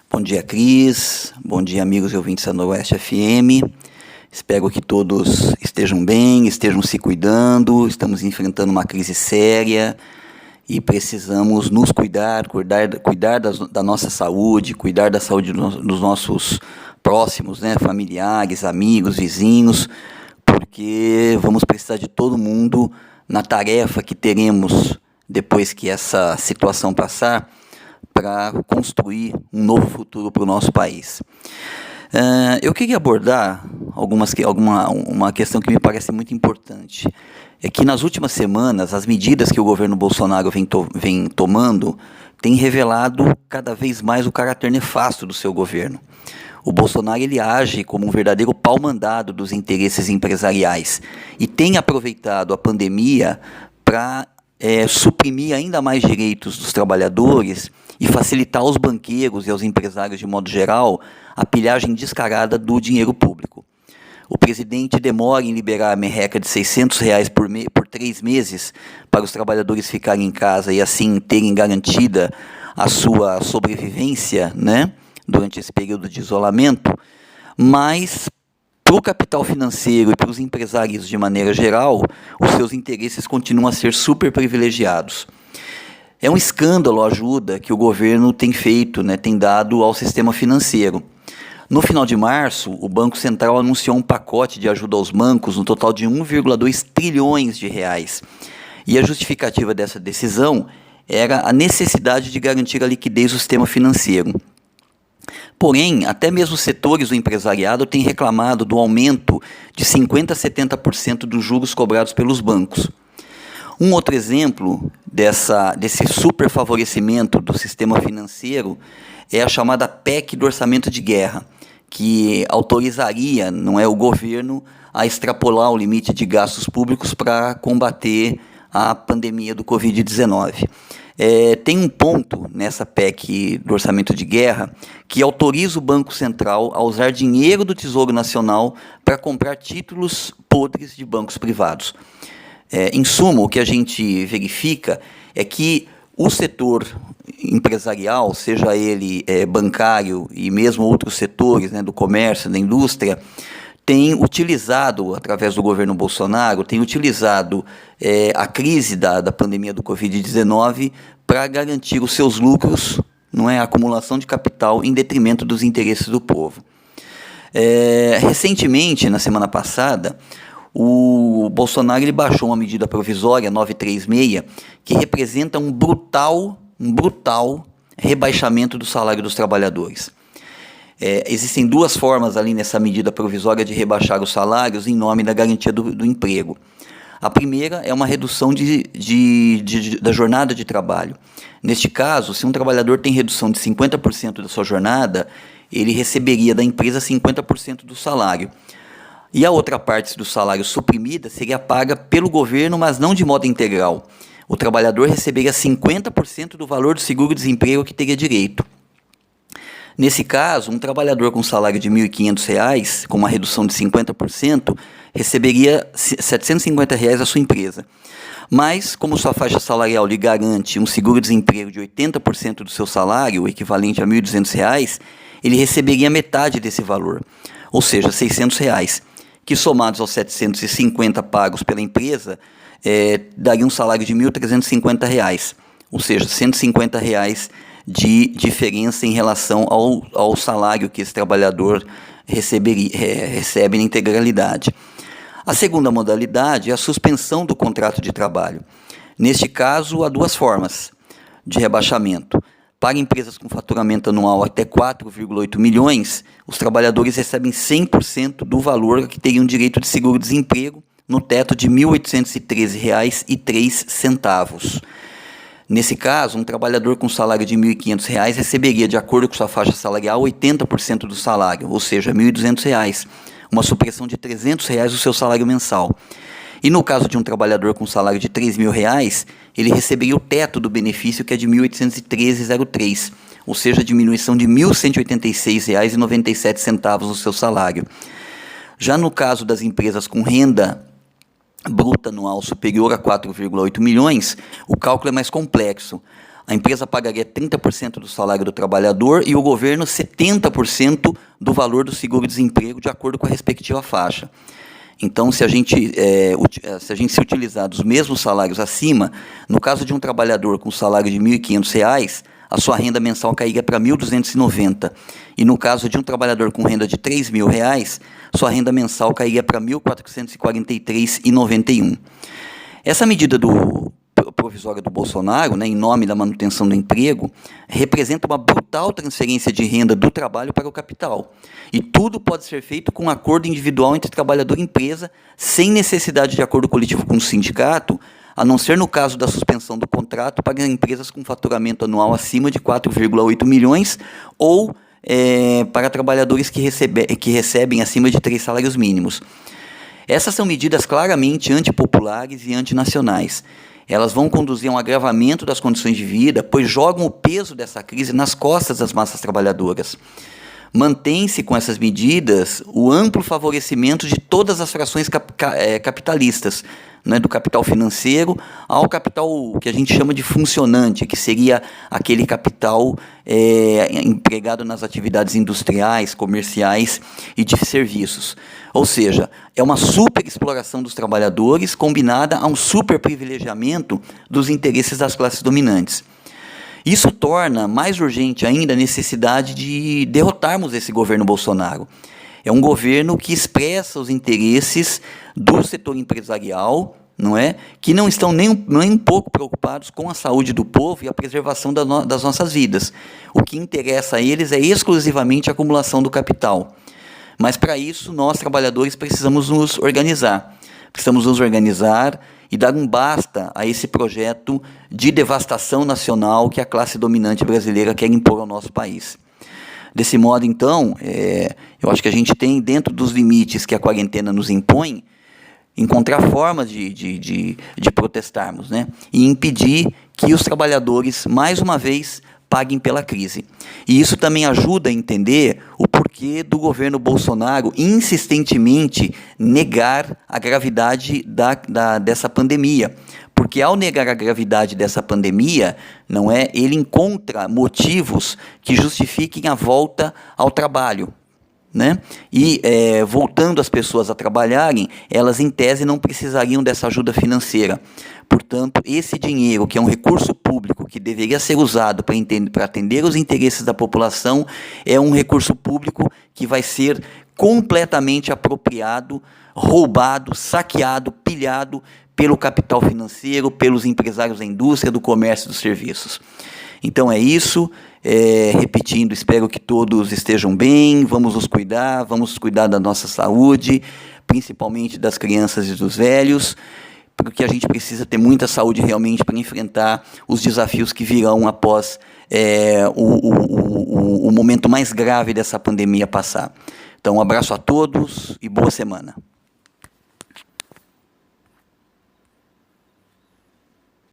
Bom dia, Cris. Bom dia, amigos e ouvintes da Noroeste FM. Espero que todos estejam bem, estejam se cuidando. Estamos enfrentando uma crise séria e precisamos nos cuidar da nossa saúde, cuidar da saúde dos nossos próximos, né, familiares, amigos, vizinhos, porque vamos precisar de todo mundo na tarefa que teremos depois que essa situação passar, para construir um novo futuro para o nosso país. Eu queria abordar uma questão que me parece muito importante. É que nas últimas semanas, as medidas que o governo Bolsonaro vem tomando têm revelado cada vez mais o caráter nefasto do seu governo. O Bolsonaro ele age como um verdadeiro pau-mandado dos interesses empresariais e tem aproveitado a pandemia para suprimir ainda mais direitos dos trabalhadores e facilitar aos banqueiros e aos empresários de modo geral a pilhagem descarada do dinheiro público. O presidente demora em liberar a merreca de R$600 por 3 meses para os trabalhadores ficarem em casa e assim terem garantida a sua sobrevivência, né, durante esse período de isolamento, mas para o capital financeiro e para os empresários de maneira geral, os seus interesses continuam a ser super privilegiados. É um escândalo a ajuda que o governo tem feito, né, tem dado ao sistema financeiro. No final de março, o Banco Central anunciou um pacote de ajuda aos bancos no total de 1,2 trilhões de reais. E a justificativa dessa decisão era a necessidade de garantir a liquidez do sistema financeiro. Porém, até mesmo os setores do empresariado têm reclamado do aumento de 50% a 70% dos juros cobrados pelos bancos. Um outro exemplo desse superfavorecimento do sistema financeiro é a chamada PEC do orçamento de guerra, que autorizaria, não é, o governo a extrapolar o limite de gastos públicos para combater a pandemia do Covid-19. Tem um ponto nessa PEC do orçamento de guerra que autoriza o Banco Central a usar dinheiro do Tesouro Nacional para comprar títulos podres de bancos privados. Em suma, o que a gente verifica é que o setor empresarial, seja ele bancário e mesmo outros setores, né, do comércio, da indústria, tem utilizado, através do governo Bolsonaro, a crise da pandemia do Covid-19 para garantir os seus lucros, não é, a acumulação de capital em detrimento dos interesses do povo. Recentemente, na semana passada, o Bolsonaro ele baixou uma medida provisória 936 que representa um brutal rebaixamento do salário dos trabalhadores. Existem duas formas ali nessa medida provisória de rebaixar os salários em nome da garantia do emprego. A primeira é uma redução da jornada de trabalho. Neste caso, se um trabalhador tem redução de 50% da sua jornada, ele receberia da empresa 50% do salário. E a outra parte do salário suprimida seria paga pelo governo, mas não de modo integral. O trabalhador receberia 50% do valor do seguro-desemprego que teria direito. Nesse caso, um trabalhador com salário de R$ 1.500, com uma redução de 50%, receberia R$ 750 da sua empresa. Mas, como sua faixa salarial lhe garante um seguro-desemprego de 80% do seu salário, o equivalente a R$ 1.200, ele receberia metade desse valor, ou seja, R$ 600, que somados aos 750 pagos pela empresa, daria um salário de R$ 1.350, ou seja, R$ 150 de diferença em relação ao salário que esse trabalhador recebe na integralidade. A segunda modalidade é a suspensão do contrato de trabalho. Neste caso, há duas formas de rebaixamento. Para empresas com faturamento anual até 4,8 milhões, os trabalhadores recebem 100% do valor que teriam direito de seguro-desemprego no teto de R$ 1.813,03. Nesse caso, um trabalhador com salário de R$ 1.500 receberia, de acordo com sua faixa salarial, 80% do salário, ou seja, R$ 1.200, uma supressão de R$ 300 do seu salário mensal. E no caso de um trabalhador com salário de R$ 3.000, ele receberia o teto do benefício, que é de R$ 1.813,03, ou seja, diminuição de R$ 1.186,97 no seu salário. Já no caso das empresas com renda bruta anual superior a 4,8 milhões, o cálculo é mais complexo. a empresa pagaria 30% do salário do trabalhador e o governo 70% do valor do seguro-desemprego, de acordo com a respectiva faixa. Então, se a gente se utilizar dos mesmos salários acima, no caso de um trabalhador com salário de R$ 1.500, a sua renda mensal cairia para R$ 1.290. E no caso de um trabalhador com renda de R$ 3.000, sua renda mensal cairia para R$ 1.443,91. Essa medida provisória do Bolsonaro, né, em nome da manutenção do emprego, representa uma brutal transferência de renda do trabalho para o capital. E tudo pode ser feito com um acordo individual entre trabalhador e empresa, sem necessidade de acordo coletivo com o sindicato, a não ser no caso da suspensão do contrato para empresas com faturamento anual acima de 4,8 milhões ou para trabalhadores que recebem acima de 3 salários mínimos. Essas são medidas claramente antipopulares e antinacionais. Elas vão conduzir a um agravamento das condições de vida, pois jogam o peso dessa crise nas costas das massas trabalhadoras. Mantém-se com essas medidas o amplo favorecimento de todas as frações capitalistas, né, do capital financeiro ao capital que a gente chama de funcionante, que seria aquele capital empregado nas atividades industriais, comerciais e de serviços. Ou seja, é uma superexploração dos trabalhadores combinada a um superprivilegiamento dos interesses das classes dominantes. Isso torna mais urgente ainda a necessidade de derrotarmos esse governo Bolsonaro. É um governo que expressa os interesses do setor empresarial, não é? Que não estão nem um pouco preocupados com a saúde do povo e a preservação das nossas vidas. O que interessa a eles é exclusivamente a acumulação do capital. Mas, para isso, nós, trabalhadores, precisamos nos organizar. Precisamos nos organizar e dar um basta a esse projeto de devastação nacional que a classe dominante brasileira quer impor ao nosso país. Desse modo, então, eu acho que a gente tem, dentro dos limites que a quarentena nos impõe, encontrar formas de protestarmos, né? E impedir que os trabalhadores, mais uma vez, paguem pela crise. E isso também ajuda a entender o porquê do governo Bolsonaro insistentemente negar a gravidade dessa pandemia. Porque ao negar a gravidade dessa pandemia, ele encontra motivos que justifiquem a volta ao trabalho, né? E voltando as pessoas a trabalharem, elas em tese não precisariam dessa ajuda financeira. Portanto, esse dinheiro, que é um recurso público que deveria ser usado para atender os interesses da população, é um recurso público que vai ser completamente apropriado, roubado, saqueado, pilhado pelo capital financeiro, pelos empresários da indústria, do comércio e dos serviços. Então é isso, repetindo, espero que todos estejam bem, vamos cuidar da nossa saúde, principalmente das crianças e dos velhos, porque a gente precisa ter muita saúde realmente para enfrentar os desafios que virão após o momento mais grave dessa pandemia passar. Então, um abraço a todos e boa semana.